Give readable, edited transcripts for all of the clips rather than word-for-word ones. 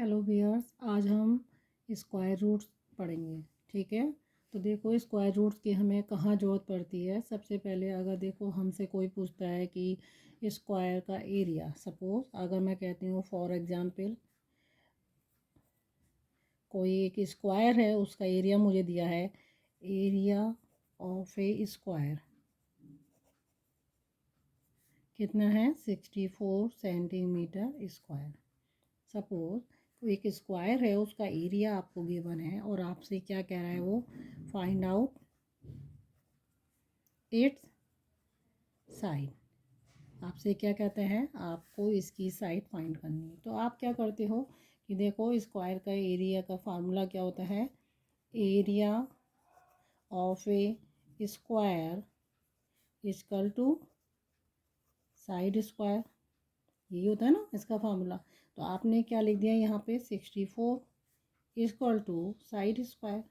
Hello वीयर्स, आज हम square roots पढ़ेंगे। ठीक है, तो देखो स्क्वायर रूट्स की हमें कहाँ ज़रूरत पड़ती है। सबसे पहले अगर देखो हमसे कोई पूछता है कि स्क्वायर का एरिया, सपोज अगर मैं कहती हूँ फॉर एग्जांपल कोई एक स्क्वायर है, उसका एरिया मुझे दिया है, एरिया ऑफ ए स्क्वायर कितना है 64 सेंटीमीटर स्क्वायर। सपोज तो एक स्क्वायर है, उसका एरिया आपको गिवन है और आपसे क्या कह रहा है, वो फाइंड आउट इट्स साइड। आपसे क्या कहते हैं, आपको इसकी साइड फाइंड करनी है। तो आप क्या करते हो कि देखो स्क्वायर का एरिया का फार्मूला क्या होता है, area of a square equal to side square, यही होता है ना इसका फार्मूला। तो आपने क्या लिख दिया यहाँ पे 64 इक्वल टू साइड स्क्वायर।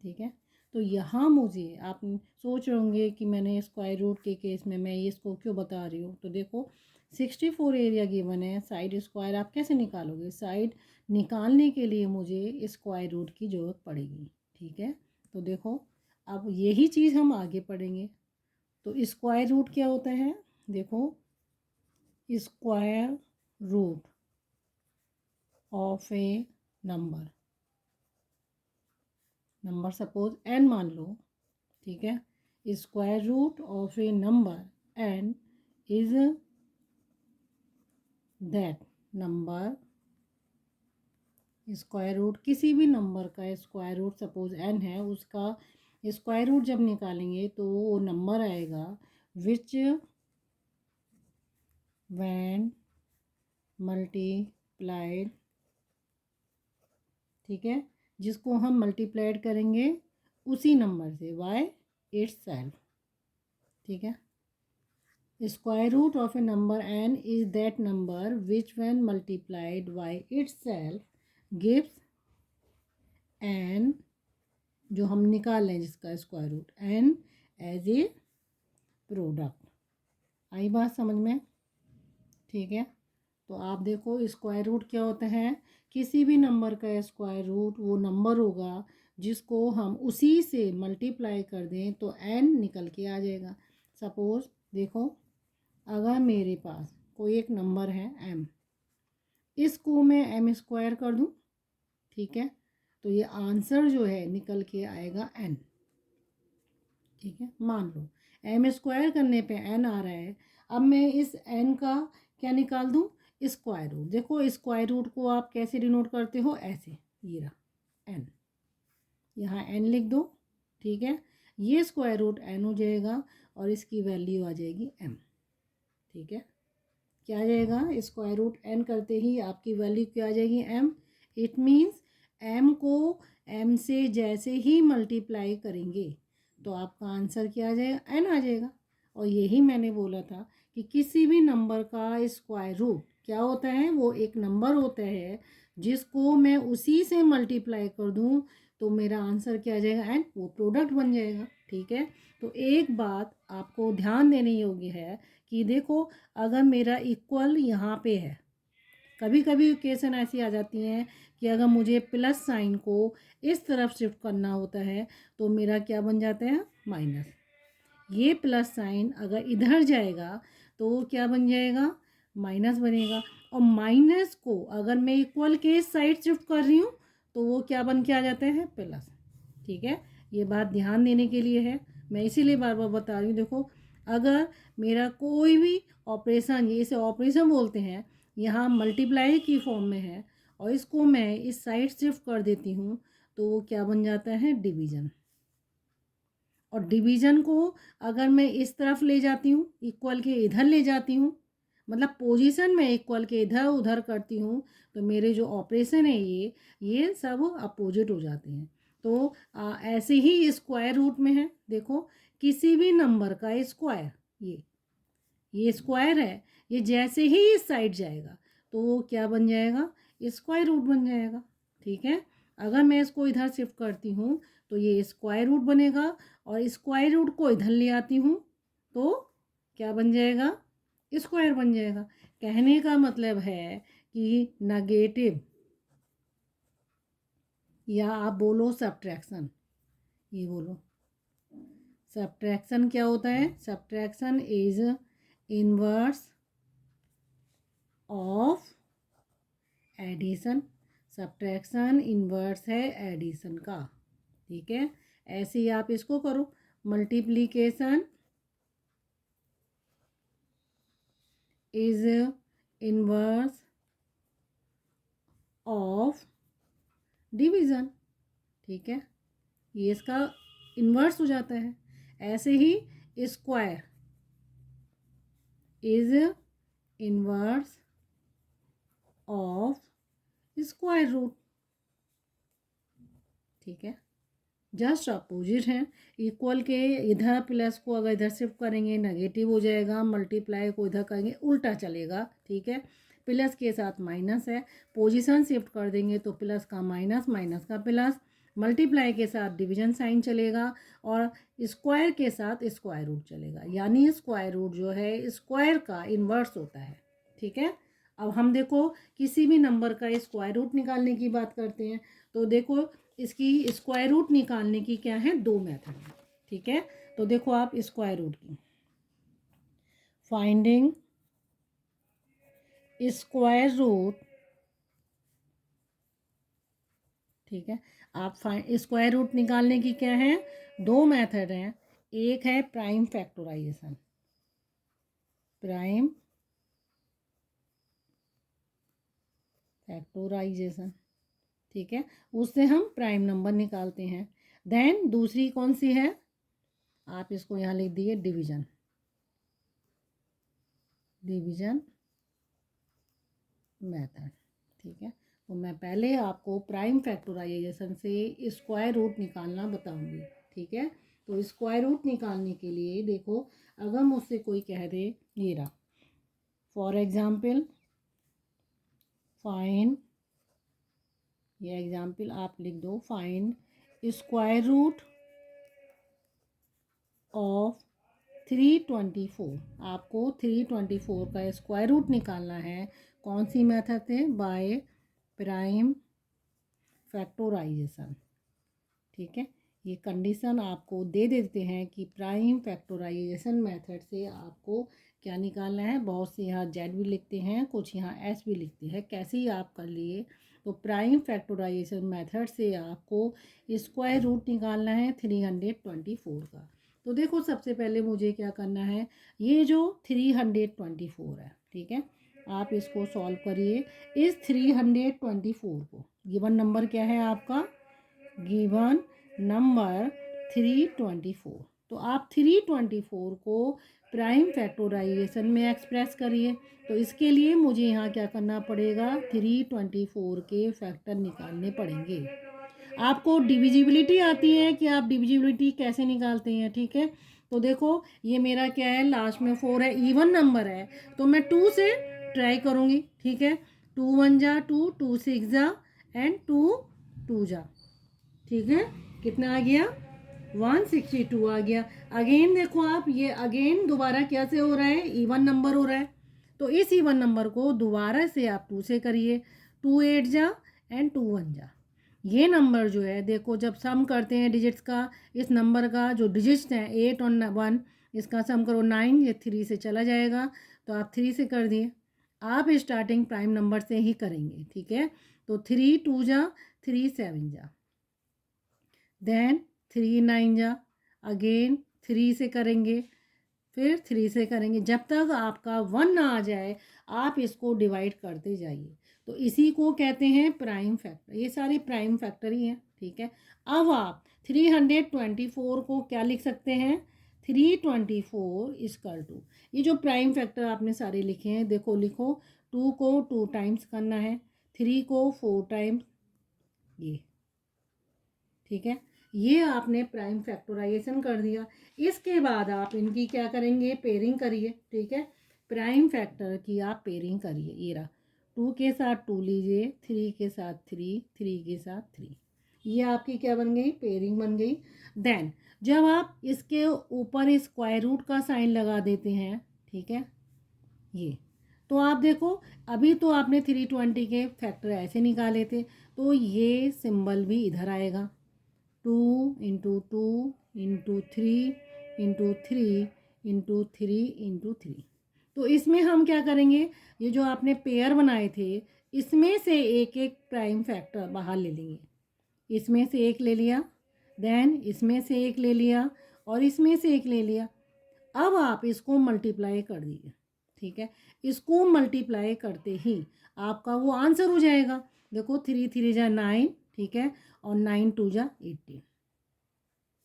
ठीक है, तो यहाँ मुझे आप सोच रहे होंगे कि मैंने स्क्वायर रूट के केस में मैं ये इसको क्यों बता रही हूँ। तो देखो 64 एरिया गिवन है, साइड स्क्वायर आप कैसे निकालोगे, साइड निकालने के लिए मुझे स्क्वायर रूट की ज़रूरत पड़ेगी। ठीक है, तो देखो अब यही चीज़ हम आगे पढ़ेंगे। तो स्क्वायर रूट क्या होता है, देखो square root of a number suppose n मान लो। ठीक है, square root of a number n is that number, square root किसी भी नंबर का स्क्वायर रूट सपोज n है, उसका स्क्वायर रूट जब निकालेंगे तो वो नंबर आएगा विच व्हेन मल्टीप्लाइड। ठीक है, जिसको हम मल्टीप्लाइड करेंगे उसी नंबर से बाय इट्स सेल्फ। ठीक है, square root of a number n is that number which when multiplied by itself gives n, जो हम निकाल लें जिसका square root n as a product. आई बात समझ में। ठीक है, तो आप देखो स्क्वायर रूट क्या होता है, किसी भी नंबर का स्क्वायर रूट वो नंबर होगा जिसको हम उसी से मल्टीप्लाई कर दें तो n निकल के आ जाएगा। सपोज देखो अगर मेरे पास कोई एक नंबर है m, इसको मैं m स्क्वायर कर दूं, ठीक है, तो ये आंसर जो है निकल के आएगा n। ठीक है, मान लो m स्क्वायर करने पे n आ रहा है। अब मैं इस n का क्या निकाल दूं, स्क्वायर रूट। देखो स्क्वायर रूट को आप कैसे डिनोट करते हो, ऐसे, ये रहा n, यहाँ n लिख दो। ठीक है, ये स्क्वायर रूट n हो जाएगा और इसकी वैल्यू आ जाएगी m। ठीक है, क्या आ जाएगा, स्क्वायर रूट n करते ही आपकी वैल्यू क्या आ जाएगी, m। इट मीन्स m को m से जैसे ही मल्टीप्लाई करेंगे तो आपका आंसर क्या आ जाएगा, n आ जाएगा। और यही मैंने बोला था कि किसी भी नंबर का स्क्वायर रूट क्या होता है, वो एक नंबर होता है जिसको मैं उसी से मल्टीप्लाई कर दूं तो मेरा आंसर क्या आ जाएगा, n, वो प्रोडक्ट बन जाएगा। ठीक है, तो एक बात आपको ध्यान देने योग्य है कि देखो अगर मेरा इक्वल यहाँ पे है, कभी कभी क्वेश्चन ऐसी आ जाती हैं कि अगर मुझे प्लस साइन को इस तरफ शिफ्ट करना होता है तो मेरा क्या बन जाता है, माइनस। ये प्लस साइन अगर इधर जाएगा तो वो क्या बन जाएगा, माइनस बनेगा। और माइनस को अगर मैं इक्वल के साइड शिफ्ट कर रही हूँ तो वो क्या बन के आ जाता है, प्लस। ठीक है, ये बात ध्यान देने के लिए है, मैं इसीलिए बार बार बता रही हूँ। देखो अगर मेरा कोई भी ऑपरेशन, ये इसे ऑपरेशन बोलते हैं, यहाँ मल्टीप्लाई की फॉर्म में है और इसको मैं इस साइड शिफ्ट कर देती हूँ तो वो क्या बन जाता है, डिवीज़न। और डिवीज़न को अगर मैं इस तरफ ले जाती हूँ, इक्वल के इधर ले जाती हूँ, मतलब पोजीशन में इक्वल के इधर उधर करती हूँ, तो मेरे जो ऑपरेशन है ये सब अपोजिट हो जाते हैं। तो ऐसे ही स्क्वायर रूट में है, देखो किसी भी नंबर का स्क्वायर, ये स्क्वायर है, ये जैसे ही इस साइड जाएगा तो वो क्या बन जाएगा, स्क्वायर रूट बन जाएगा। ठीक है, अगर मैं इसको इधर शिफ्ट करती हूँ तो ये स्क्वायर रूट बनेगा और स्क्वायर रूट को इधर ले आती हूँ तो क्या बन जाएगा, स्क्वायर बन जाएगा। कहने का मतलब है कि नेगेटिव, या आप बोलो सब्ट्रैक्शन, ये बोलो सब्ट्रैक्शन क्या होता है? Subtraction is inverse of addition. Subtraction inverse है एडिशन का, ठीक है। ऐसे ही आप इसको करो, multiplication is inverse of division, ठीक है, ये इसका इन्वर्स हो जाता है। ऐसे ही square is inverse of square root, ठीक है, जस्ट अपोजिट है। इक्वल के इधर प्लस को अगर इधर शिफ्ट करेंगे नेगेटिव हो जाएगा, मल्टीप्लाई को इधर करेंगे उल्टा चलेगा, ठीक है। प्लस के साथ माइनस है, पोजीशन शिफ्ट कर देंगे तो प्लस का माइनस, माइनस का प्लस, मल्टीप्लाई के साथ डिवीजन साइन चलेगा और स्क्वायर के साथ स्क्वायर रूट चलेगा, यानी स्क्वायर रूट जो है स्क्वायर का इन्वर्स होता है, ठीक है। अब हम देखो किसी भी नंबर का स्क्वायर रूट निकालने की बात करते हैं, तो देखो इसकी स्क्वायर रूट निकालने की क्या है, दो मेथड है, ठीक है। तो देखो आप स्क्वायर रूट की, फाइंडिंग स्क्वायर रूट, ठीक है। आप स्क्वायर रूट निकालने की क्या है, दो मेथड हैं। एक है प्राइम फैक्टराइजेशन, प्राइम फैक्टराइजेशन, ठीक है, उससे हम प्राइम नंबर निकालते हैं। देन दूसरी कौन सी है, आप इसको यहाँ लिख दिए डिवीजन, डिवीजन मेथड, ठीक है। तो मैं पहले आपको प्राइम फैक्टराइजेशन से स्क्वायर रूट निकालना बताऊंगी, ठीक है। तो स्क्वायर रूट निकालने के लिए देखो, अगर मुझसे कोई कह दे ये रहा, फॉर एग्जाम्पल फाइन, ये एग्जाम्पल आप लिख दो, फाइन स्क्वायर रूट ऑफ 324, आपको 324 का स्क्वायर रूट निकालना है। कौन सी मेथड से, बाय प्राइम फैक्टराइजेशन, ठीक है। ये कंडीशन आपको दे देते हैं कि प्राइम फैक्टराइजेशन मेथड से आपको क्या निकालना है। बहुत से यहाँ जेड भी लिखते हैं, कुछ यहाँ एस भी लिखते हैं, कैसे ही आप कर लिए। तो प्राइम फैक्टराइजेशन मेथड से आपको स्क्वायर रूट निकालना है 324 का। तो देखो सबसे पहले मुझे क्या करना है, ये जो 324 है, ठीक है, आप इसको सॉल्व करिए। इस 324 को, गिवन नंबर क्या है आपका, गिवन नंबर 324, तो आप 324 को प्राइम फैक्टराइजेशन में एक्सप्रेस करिए। तो इसके लिए मुझे यहाँ क्या करना पड़ेगा, 324 के फैक्टर निकालने पड़ेंगे। आपको डिविजिबिलिटी आती है कि आप डिविजिबिलिटी कैसे निकालते हैं, ठीक है। तो देखो ये मेरा क्या है, लास्ट में 4 है, इवन नंबर है, तो मैं 2 से ट्राई करूँगी, ठीक है। 2 1 जा 2, 2 6 जा एंड 2 2 जा, ठीक है, कितना आ गया, 162 आ गया। अगेन देखो आप, ये अगेन दोबारा कैसे हो रहा है, इवन नंबर हो रहा है, तो इस इवन नंबर को दोबारा से आप 2 से करिए, 2 8 जा एंड 2 1 जा। ये नंबर जो है देखो, जब सम करते हैं डिजिट्स का, इस नंबर का जो डिजिट्स हैं 8 और 1, इसका सम करो 9, ये 3 से चला जाएगा, तो आप 3 से कर दिए। आप स्टार्टिंग प्राइम नंबर से ही करेंगे, ठीक है। तो 3 2 जा, 3 7 जा, देन 3 9 जा, अगेन 3 से करेंगे, फिर 3 से करेंगे, जब तक आपका 1 ना आ जाए आप इसको डिवाइड करते जाइए। तो इसी को कहते हैं प्राइम फैक्टर, ये सारे प्राइम फैक्टर ही हैं, ठीक है। अब आप 324 को क्या लिख सकते हैं, 324 इक्वल टू, ये जो प्राइम फैक्टर आपने सारे लिखे हैं देखो, लिखो 2 को 2 टाइम्स करना है, 3 को 4 टाइम्स, ये ठीक है, ये आपने प्राइम फैक्टराइजेशन कर दिया। इसके बाद आप इनकी क्या करेंगे, पेयरिंग करिए, ठीक है। प्राइम फैक्टर की आप पेयरिंग करिए, ये रहा, 2 के साथ 2 लीजिए, 3 के साथ 3, 3 के साथ 3, ये आपकी क्या बन गई, पेयरिंग बन गई। देन जब आप इसके ऊपर स्क्वायर रूट का साइन लगा देते हैं, ठीक है, ये तो आप देखो, अभी तो आपने 320 के फैक्टर ऐसे निकाले थे, तो ये सिंबल भी इधर आएगा, 2 × 2 × 3 × 3 × 3। तो इसमें हम क्या करेंगे, ये जो आपने पेयर बनाए थे इसमें से एक एक प्राइम फैक्टर बाहर ले लेंगे। इसमें से एक ले लिया, देन इसमें से एक ले लिया, और इसमें से एक ले लिया। अब आप इसको मल्टीप्लाई कर दीजिए, ठीक है। इसको मल्टीप्लाई करते ही आपका वो आंसर हो जाएगा। देखो 3 3 जा 9, ठीक है, और 9 2 जा 18,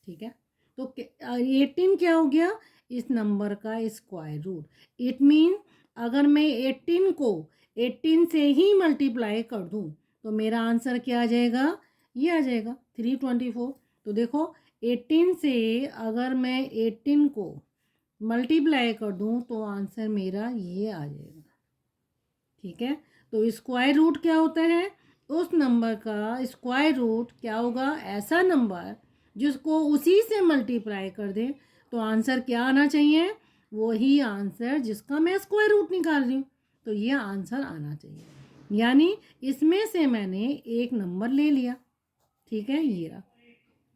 ठीक है। तो 18 क्या हो गया, इस नंबर का स्क्वायर रूट। इट मीन अगर मैं 18 को 18 से ही मल्टीप्लाई कर दूं तो मेरा आंसर क्या आ जाएगा, ये आ जाएगा 324। तो देखो 18 से अगर मैं 18 को मल्टीप्लाई कर दूं तो आंसर मेरा ये आ जाएगा, ठीक है। तो स्क्वायर रूट क्या होता है, उस नंबर का स्क्वायर रूट क्या होगा, ऐसा नंबर जिसको उसी से मल्टीप्लाई कर दें तो आंसर क्या आना चाहिए, वही आंसर जिसका मैं स्क्वायर रूट निकाल रही हूँ, तो ये आंसर आना चाहिए। यानी इसमें से मैंने एक नंबर ले लिया, ठीक है, ये रहा।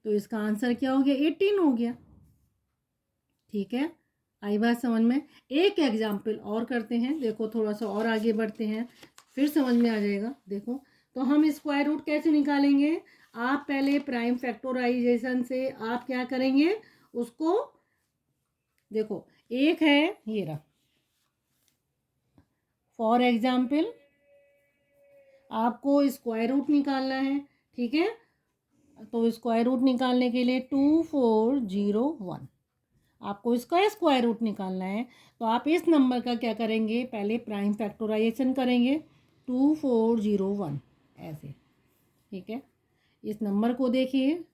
तो इसका आंसर क्या हो गया, 18 हो गया, ठीक है। आई बात समझ में। एक एग्जाम्पल और करते हैं, देखो थोड़ा सा और आगे बढ़ते हैं, फिर समझ में आ जाएगा। देखो तो हम स्क्वायर रूट कैसे निकालेंगे, आप पहले प्राइम फैक्टराइजेशन से आप क्या करेंगे, उसको देखो, एक है ये रहा, फॉर एग्जाम्पल आपको स्क्वायर रूट निकालना है, ठीक है। तो स्क्वायर रूट निकालने के लिए 2401 आपको इसका स्क्वायर रूट निकालना है। तो आप इस नंबर का क्या करेंगे, पहले प्राइम फैक्टराइजेशन करेंगे 2401 ऐसे, ठीक है। इस नंबर को देखिए,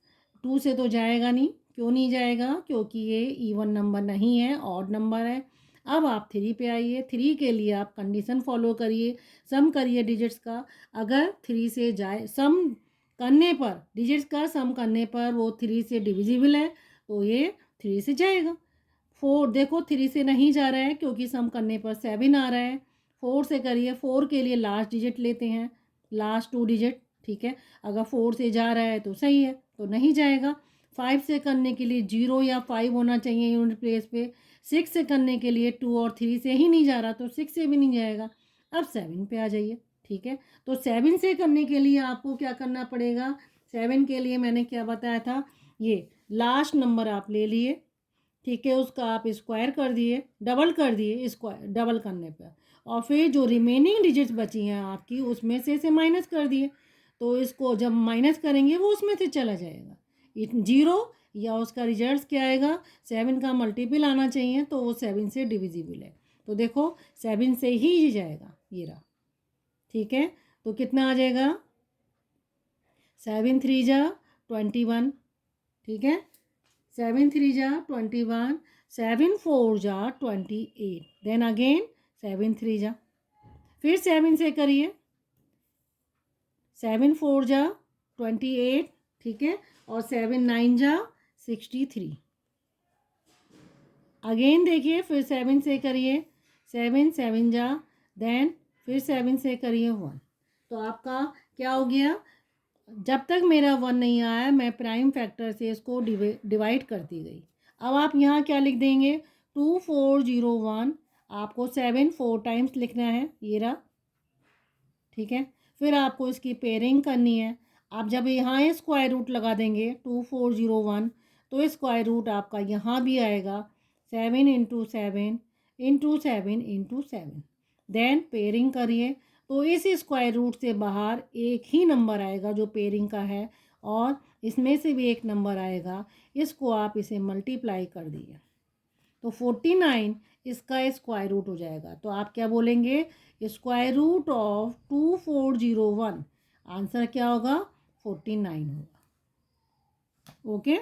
2 से तो जाएगा नहीं, क्यों नहीं जाएगा, क्योंकि ये इवन नंबर नहीं है, ऑड नंबर है। अब आप 3 पे आइए, 3 के लिए आप कंडीशन फॉलो करिए, सम करिए डिजिट्स का। अगर 3 से जाए, सम करने पर, डिजिट्स का सम करने पर वो 3 से डिविजिबल है तो ये 3 से जाएगा। 4 देखो 3 से नहीं जा रहा है क्योंकि सम करने पर 7 आ रहा है। 4 से करिए, 4 के लिए लास्ट डिजिट लेते हैं, लास्ट 2 डिजिट, ठीक है। अगर 4 से जा रहा है तो सही है, तो नहीं जाएगा। 5 से करने के लिए 0 या 5 होना चाहिए यूनिट प्लेस पे। 6 से करने के लिए 2 और 3 से ही नहीं जा रहा तो 6 से भी नहीं जाएगा। अब 7 पे आ जाइए, ठीक है। तो 7 से करने के लिए आपको क्या करना पड़ेगा, 7 के लिए मैंने क्या बताया था, ये लास्ट नंबर आप ले लिए, ठीक है, उसका आप स्क्वायर कर दिए, डबल कर दिए, स्क्वायर डबल करने पर, और फिर जो रिमेनिंग डिजिट्स बची हैं आपकी उसमें से माइनस कर दिए। तो इसको जब माइनस करेंगे वो उसमें से चला जाएगा, 0 या उसका रिजल्ट क्या आएगा, 7 का मल्टीपल आना चाहिए, तो वो 7 से डिविजिबल है। तो देखो 7 से ही जाएगा, ये रहा, ठीक है। तो कितना आ जाएगा, 7 3 जा 21, ठीक है, 7 3 जा 21, 7 4 जा 28, देन अगेन 7 3 जा, फिर 7 से करिए, 7 4 जा 28, ठीक है, और 7 9 जा 63, अगेन देखिए फिर 7 से करिए, 7 7 जा, देन फिर 7 से करिए 1। तो आपका क्या हो गया, जब तक मेरा 1 नहीं आया मैं प्राइम फैक्टर से इसको डिवाइड करती गई। अब आप यहाँ क्या लिख देंगे, 2401, आपको 7 4 टाइम्स लिखना है, ये रहा, ठीक है। फिर आपको इसकी पेयरिंग करनी है। आप जब यहाँ स्क्वायर रूट लगा देंगे 2401 तो स्क्वायर रूट आपका यहाँ भी आएगा, 7 × 7 × 7 × 7, देन पेयरिंग करिए। तो इस स्क्वायर रूट से बाहर एक ही नंबर आएगा जो पेयरिंग का है, और इसमें से भी एक नंबर आएगा, इसको आप इसे मल्टीप्लाई कर दिए तो 49 इसका स्क्वायर रूट हो जाएगा। तो आप क्या बोलेंगे, स्क्वायर रूट ऑफ 2401, आंसर क्या होगा, 49 होगा, ओके।